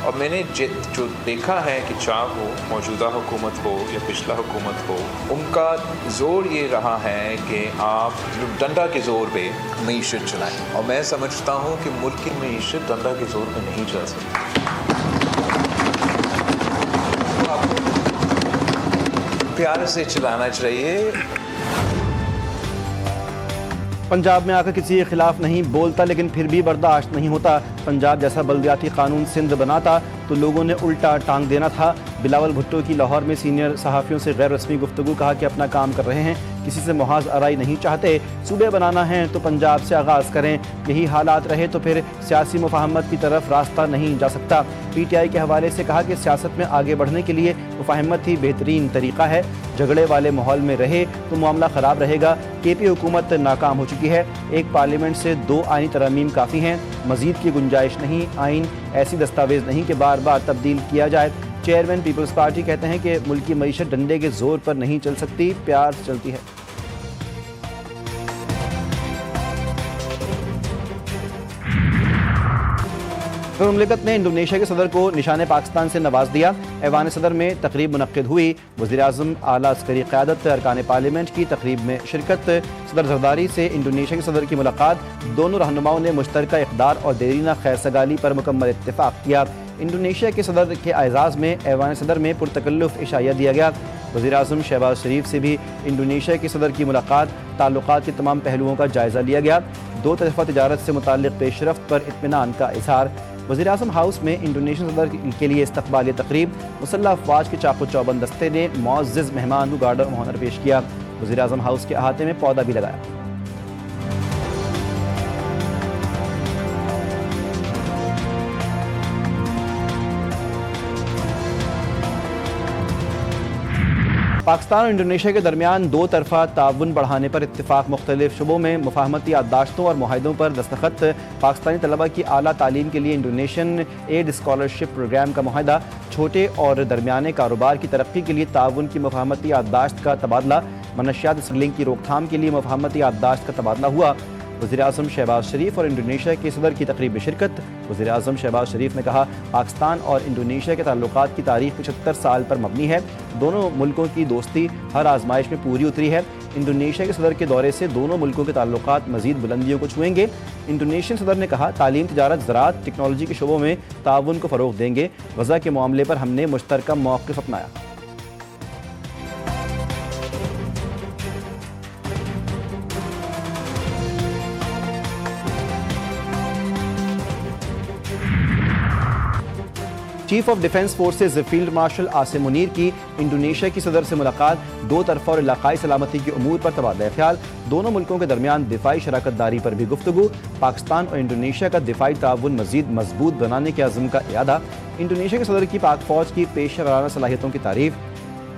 और मैंने जो देखा है कि चाहे वो मौजूदा हुकूमत हो या पिछला हुकूमत हो, उनका ज़ोर ये रहा है कि आप डंडा के ज़ोर पे मईशत चलाएं, और मैं समझता हूँ कि मुल्क की मईशत डंडा के ज़ोर पे नहीं चल सकती। प्यार से चलाना चाहिए। पंजाब में आकर किसी के खिलाफ नहीं बोलता, लेकिन फिर भी बर्दाश्त नहीं होता। पंजाब जैसा बल्दियाती कानून सिंध बनाता तो लोगों ने उल्टा टांग देना था। बिलावल भुट्टो की लाहौर में सीनियर सहाफ़ियों से गैर रस्मी गुफ्तगू, कहा कि अपना काम कर रहे हैं, किसी से मुहाज आराई नहीं चाहते। सूबे बनाना है तो पंजाब से आगाज़ करें। यही हालात रहे तो फिर सियासी मुफाहमत की तरफ रास्ता नहीं जा सकता। PTI के हवाले से कहा कि सियासत में आगे बढ़ने के लिए मुफाहमत ही बेहतरीन तरीका है। झगड़े वाले माहौल में रहे तो मामला ख़राब रहेगा। KP हुकूमत नाकाम हो चुकी है। एक पार्लियामेंट से 2 आईनी तरमीम काफ़ी हैं, मज़ीद की गुंजाइश नहीं। आइन ऐसी दस्तावेज़ नहीं कि बार बार तब्दील किया जाए। चेयरमैन पीपल्स पार्टी कहते हैं कि मुल्क की मईशत डंडे के ज़ोर पर नहीं चल सकती, प्यार से चलती है। मुमलिकत ने इंडोनेशिया के सदर को निशान पाकिस्तान से नवाज दिया। ऐवान सदर में तकरीब मुनक्किद हुई। वज़ीर-ए-आज़म, आला अस्करी क़यादत, अरकान पार्लियामेंट की तकरीब में शिरकत। सदर ज़रदारी से इंडोनेशिया के सदर की मुलाकात। दोनों रहनुमाओं ने मुश्तरका इक़दार और देरीना खैर सगाली पर मुकम्मल इत्तेफाक किया। इंडोनेशिया के सदर के एजाज़ में ऐवान सदर में पुरतकल्लुफ़ इशाया दिया गया। वज़ीर-ए-आज़म शहबाज शरीफ से भी इंडोनेशिया के सदर की मुलाकात। ताल्लुकात के तमाम पहलुओं का जायज़ा लिया गया। 2 तरफ़ा तिजारत से मुताल्लिक़ पेशरफ्त पर इत्मीनान का इज़हार। वज़ीर-ए-आज़म हाउस में इंडोनेशियन सदर के लिए इस्तक़बाली तक़रीब। मुसल्लह अफ़वाज के चाक़ो चौबंद दस्ते ने मुअज़्ज़ज़ मेहमान को गार्ड ऑफ ऑनर पेश किया। वज़ीर-ए-आज़म हाउस के अहाते में पौधा भी लगाया। पाकिस्तान और इंडोनेशिया के दरमियान 2 तरफ़ा ताउन बढ़ाने पर इत्तेफाक। मुख्तलिफ शुबों में मुफाहमती याददाश्तों और मुआहदों पर दस्तखत। पाकिस्तानी तलबा की आला तालीम के लिए इंडोनेशियन एड स्कॉलरशिप प्रोग्राम का मुआहदा। छोटे और दरमियाने कारोबार की तरक्की के लिए ताउन की मुफाहमती याददाश्त का तबादला। मनशियात स्मगलिंग की रोकथाम के लिए मुफाहमती याददाश्त का तबादला हुआ। वज़ीर-ए-आज़म शहबाज शरीफ और इंडोनेशिया के सदर की तकरीब में शिरकत। वज़ीर-ए-आज़म शहबाज शरीफ ने कहा, पाकिस्तान और इंडोनेशिया के ताल्लुकात की तारीख 75 साल पर मबनी है। दोनों मुल्कों की दोस्ती हर आजमाइश में पूरी उतरी है। इंडोनेशिया के सदर के दौरे से दोनों मुल्कों के ताल्लुकात मज़ीद बुलंदियों को छुएंगे। इंडोनेशियन सदर ने कहा, तालीम, तिजारत, ज़राअत, टेक्नोलॉजी के शोबों में ताउन को फ़रोग़ देंगे। गज़ा के मामले पर हमने मुश्तरका मौक़िफ़ अपनाया। Chief of defence forces field marshal Asim Munir की इंडोनेशिया की सदर से मुलाकात। 2 तरफ़ा और इलाकाई सलामती के उमूर पर तबादला ख्याल। दोनों मुल्कों के दरमियान दिफाई शराकत दारी पर भी गुफ्तगू। पाकिस्तान और इंडोनेशिया का दिफाई ताउन मज़ीद मजबूत बनाने के अज़्म का इरादा। इंडोनेशिया के सदर की पाक फ़ौज की पेशा वराना सलाहियतों की तारीफ।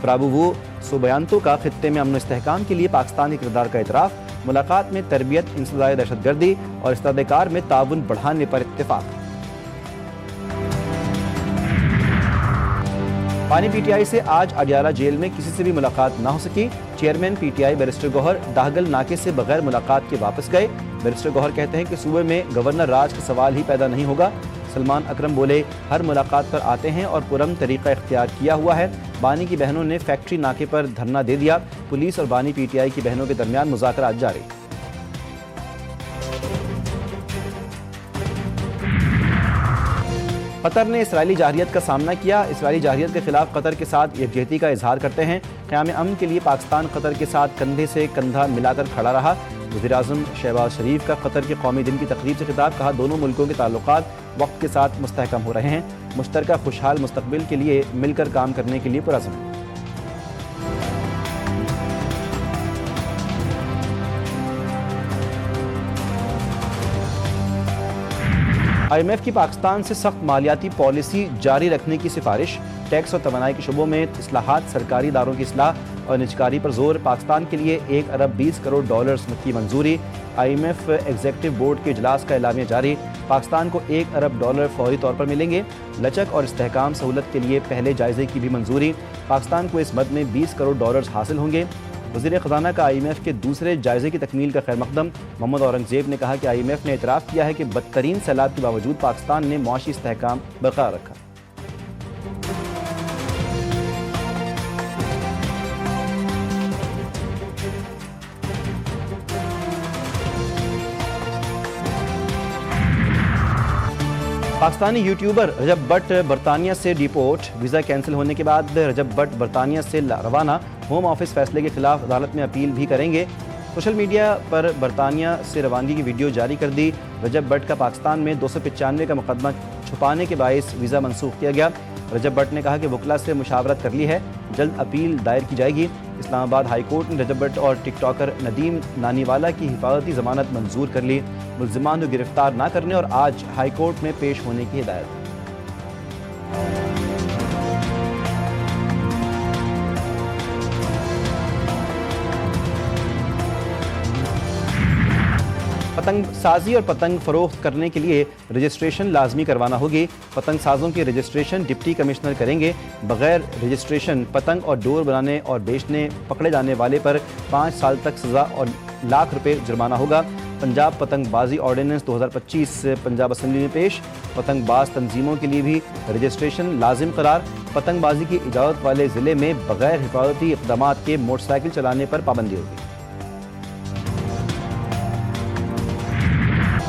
प्राबुवो सुबयांतो का खित्ते में अमन इस्तेहकाम के लिए पाकिस्तानी किरदार का इतराफ़। मुलाकात में तरबियत, इंसदाद दहशतगर्दी और इस्तादेकार में ताउन बढ़ाने पर इत्तेफाक। पानी PTI से आज अडियाला जेल में किसी से भी मुलाकात ना हो सकी। चेयरमैन PTI बैरिस्टर गौहर दाहगल नाके से बगैर मुलाकात के वापस गए। बैरिस्टर गौहर कहते हैं कि सूबे में गवर्नर राज का सवाल ही पैदा नहीं होगा। सलमान अकरम बोले, हर मुलाकात पर आते हैं और पुरअमन तरीका इख्तियार किया हुआ है। बानी की बहनों ने फैक्ट्री नाके पर धरना दे दिया। पुलिस और बानी PTI की बहनों के दरमियान मुज़ाकरात जारी। कतर ने इसराइली जारहियत का सामना किया। इसराइली जारहियत के खिलाफ कतर के साथ यकजहती का इजहार करते हैं। क़याम अमन के लिए पाकिस्तान कतर के साथ कंधे से कंधा मिलाकर खड़ा रहा। वज़ीर-ए-आज़म शहबाज शरीफ का कतर के कौमी दिन की तकरीब से खिताब। कहा, दोनों मुल्कों के ताल्लुकात वक्त के साथ मुस्तहकम हो रहे हैं। मुश्तरका खुशहाल मुस्तकबिल के लिए मिलकर काम करने के लिए पुरअज़्म है। IMF की पाकिस्तान से सख्त मालियाती पॉलिसी जारी रखने की सिफारिश। टैक्स और तवानाई के शुबों में इस्लाहात, सरकारी इदारों की इस्लाह और निजकारी पर जोर। पाकिस्तान के लिए 1 अरब 20 करोड़ डॉलर्स की मंजूरी। IMF एग्जीक्यूटिव बोर्ड के इजलास का एलामिया जारी। पाकिस्तान को 1 अरब डॉलर फौरी तौर पर मिलेंगे। लचक और इस्तेहकाम सहूलत के लिए पहले जायजे की भी मंजूरी। पाकिस्तान को इस मद में 20 करोड़ डॉलर्स हासिल होंगे। वज़ीर ख़ज़ाना का IMF के दूसरे जायजे की तकमील का खैर मकदम। मोहम्मद औरंगज़ेब ने कहा कि IMF ने एतराफ़ किया है कि बदतरीन सैलाब के बावजूद पाकिस्तान ने मुआशी इस्तेहकाम बरकरार रखा। पाकिस्तानी यूट्यूबर रजब भट्ट बरतानिया से डिपोर्ट। वीज़ा कैंसिल होने के बाद रजब भट्ट बरतानिया से रवाना। होम ऑफिस फैसले के खिलाफ अदालत में अपील भी करेंगे। सोशल मीडिया पर बरतानिया से रवानगी की वीडियो जारी कर दी। रजब भट्ट का पाकिस्तान में 295 का मुकदमा छुपाने के बायस वीज़ा मनसूख किया गया। रजब भट्ट ने कहा कि वकला से मुशावरत कर ली है, जल्द अपील दायर की जाएगी। इस्लामाबाद हाई कोर्ट ने रजब भट्ट और टिकटॉकर नदीम नानीवाला की हिफाजती जमानत मंजूर कर ली। मुल्जिमान को गिरफ्तार न करने और आज हाई कोर्ट में पेश होने की हिदायत। पतंग साजी और पतंग फरोख्त करने के लिए रजिस्ट्रेशन लाजमी करवाना होगी। पतंग साजों की रजिस्ट्रेशन डिप्टी कमिश्नर करेंगे। बगैर रजिस्ट्रेशन पतंग और डोर बनाने और बेचने पकड़े जाने वाले पर 5 साल तक सज़ा और लाख रुपए जुर्माना होगा। पंजाब पतंगबाजी ऑर्डिनेंस 2025 पंजाब असम्बली में पेश। पतंगबाज तंजीमों के लिए भी रजिस्ट्रेशन लाजिम करार। पतंगबाजी की इजाज़त वाले ज़िले में बगैर हिफाजती इक़दाम के मोटरसाइकिल चलाने पर पाबंदी होगी।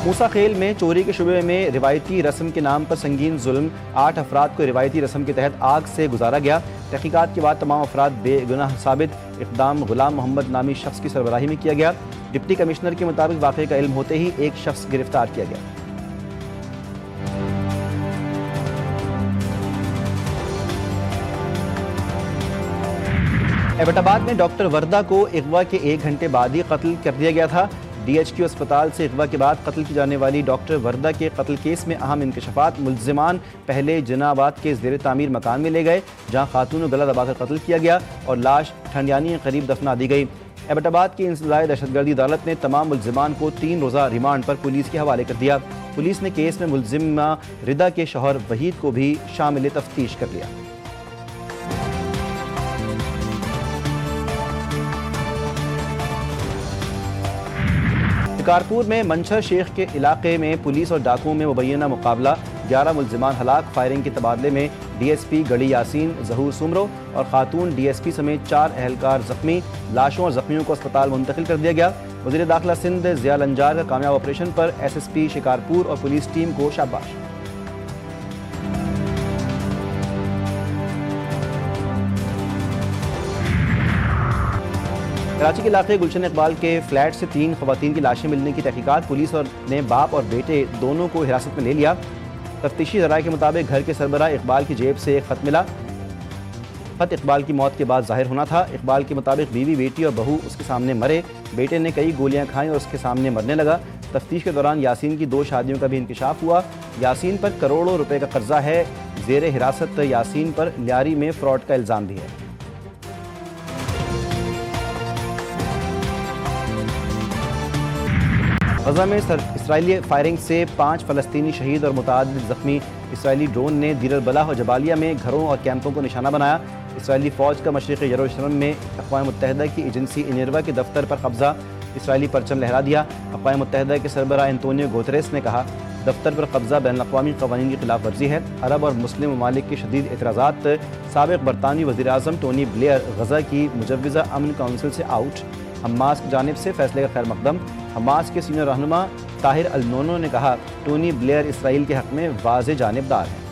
मूसा खेल में चोरी के शुबे में रिवायती रस्म के नाम पर संगीन जुल्म। 8 अफराद को रिवायती रस्म के तहत आग से गुजारा गया। तहकीकात के बाद तमाम अफराद बेगुनाह साबित। इक़दाम गुलाम मोहम्मद नामी शख्स की सरबराही में किया गया। डिप्टी कमिश्नर के मुताबिक वाक़े का इल्म होते ही एक शख्स गिरफ्तार किया गया। एबटाबाद में डॉक्टर वर्दा को अगवा के 1 घंटे बाद ही कत्ल कर दिया गया था। DHQ अस्पताल से अगवा के बाद कत्ल की जाने वाली डॉक्टर वर्दा के कत्ल केस में अहम इंकशाफात। मुल्जिमान पहले जनाबाद के ज़ेर तामीर मकान में ले गए, जहाँ खातून को गला दबाकर कत्ल किया गया और लाश ठंडियानी के करीब दफना दी गई। एबटाबाद की इंसदाई दहशतगर्दी अदालत ने तमाम मुल्जिमान को 3 रोज़ा रिमांड पर पुलिस के हवाले कर दिया। पुलिस ने केस में मुल्जिमा रिदा के शौहर वहीद को भी शामिल तफ्तीश कर लिया। शिकारपुर में मंशर शेख के इलाके में पुलिस और डाकुओं में मुबैना मुकाबला। 11 मुल्जिमान हलाक। फायरिंग के तबादले में DSP गढ़ी यासीन, जहूर सुमरो और खातून DSP समेत 4 एहलकार जख्मी। लाशों और जख्मियों को अस्पताल मुंतकिल कर दिया गया। वज़ीर दाखिला सिंध ज़िया लंजार का कामयाब ऑपरेशन पर SSP शिकारपुर और पुलिस टीम को शाबाश। कराची के इलाके गुलशन इकबाल के फ्लैट से 3 खवातीन की लाशें मिलने की तहकीकात। पुलिस ने बाप और बेटे दोनों को हिरासत में ले लिया। तफ्तीशी ज़राए के मुताबिक घर के सरबराह इकबाल की जेब से एक ख़त मिला। ख़त इकबाल की मौत के बाद ज़ाहिर होना था। इकबाल के मुताबिक बीवी, बेटी और बहू उसके सामने मरे। बेटे ने कई गोलियां खाईं और उसके सामने मरने लगा। तफ्तीश के दौरान यासीन की 2 शादियों का भी इंकशाफ हुआ। यासीन पर करोड़ों रुपए का कर्जा है। ज़ेर हिरासत यासीन पर लियारी में फ्रॉड का इल्ज़ाम भी है। गज़ा में इसराइली फायरिंग से 5 फ़लस्तीनी शहीद और मुतअद्दिद ज़ख्मी। इसराइली ड्रोन ने दीर अल-बला और जबालिया में घरों और कैंपों को निशाना बनाया। इसराइली फ़ौज का मशरिक़ी यरूशलेम में अक़वाम मुत्तहिदा की एजेंसी इनेरवा के दफ्तर पर कब्ज़ा। इसराइली परचम लहरा दिया। अक़वाम मुत्तहिदा के सरबराह एंटोनियो गुतेरेस ने कहा, दफ्तर पर कब्ज़ा बैनुल-अक़वामी क़वानीन की खिलाफ वर्जी है। अरब और मुस्लिम ममालिक के शदीद एतराज़ात। साबिक़ बरतानवी वज़ीर आज़म टोनी ब्लेयर गज़ा की मुजव्विज़ा अमन काउंसिल से आउट। हमास की जानिब से फैसले का खैर मकदम। हमास के सीनियर रहनुमा ताहिर अल-नोनो ने कहा, टोनी ब्लेयर इसराइल के हक़ में वाज़ेह जानिबदार हैं।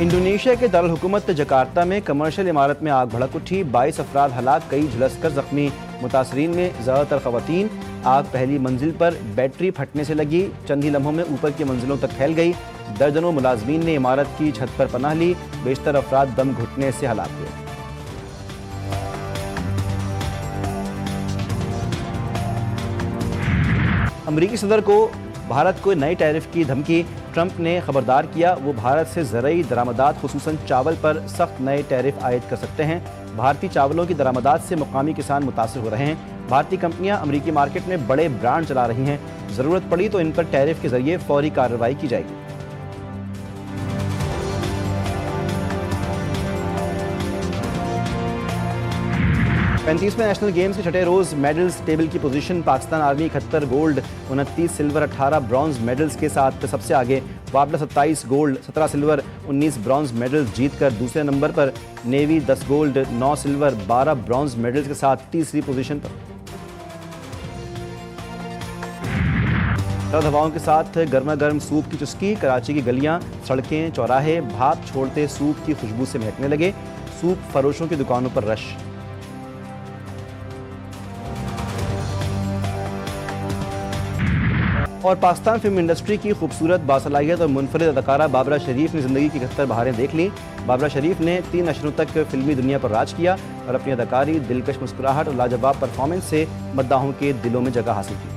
इंडोनेशिया के दारुल हुकूमत जकार्ता में कमर्शियल इमारत में आग भड़क उठी। 22 अफराद हलाक, कई झुलसकर जख्मी। मुतासरीन में ज़्यादातर ख़वातीन। आग पहली मंजिल पर बैटरी फटने से लगी, चंद ही लम्हों में ऊपर की मंजिलों तक फैल गई। दर्जनों मुलाजमीन ने इमारत की छत पर पनाह ली। बेशतर अफराद दम घुटने से हलाक हुए। अमरीकी सदर को भारत को नए टैरिफ की धमकी। ट्रंप ने खबरदार किया, वो भारत से ज़रूरी दरामदात खुसूसन चावल पर सख्त नए टैरिफ आयद कर सकते हैं। भारतीय चावलों की दरामदात से मुकामी किसान मुतासिर हो रहे हैं। भारतीय कंपनियां अमरीकी मार्केट में बड़े ब्रांड चला रही हैं। ज़रूरत पड़ी तो इन पर टैरिफ के जरिए फौरी कार्रवाई की जाएगी। 35वें नेशनल गेम्स के छठे रोज़ मेडल्स टेबल की position. Pakistan army 71 gold, 29 silver, 18 bronze medals के साथ सबसे आगे। वापला 27 गोल्ड, 17 सिल्वर, 19 ब्रॉन्ज मेडल्स जीतकर दूसरे नंबर पर। Navy 10 gold, 9 silver, 12 bronze medals के साथ तीसरी पोजीशन पर। सर्द हवाओं के साथ गर्मा गर्म सूप की चुस्की। कराची की गलियां, सड़कें, चौराहे भाप छोड़ते सूप की खुशबू से महकने लगे। सूप फरोशों की दुकानों पर रश। और पाकिस्तान फिल्म इंडस्ट्री की खूबसूरत, बासलाहियत और मुनफरिद अदाकारा बाबरा शरीफ ने ज़िंदगी की 71 बहारें देख लीं। बाबरा शरीफ ने 3 अशरों तक फिल्मी दुनिया पर राज किया और अपनी अदाकारी, दिलकश मुस्कुराहट और लाजवाब परफॉर्मेंस से मद्दाहों के दिलों में जगह हासिल की।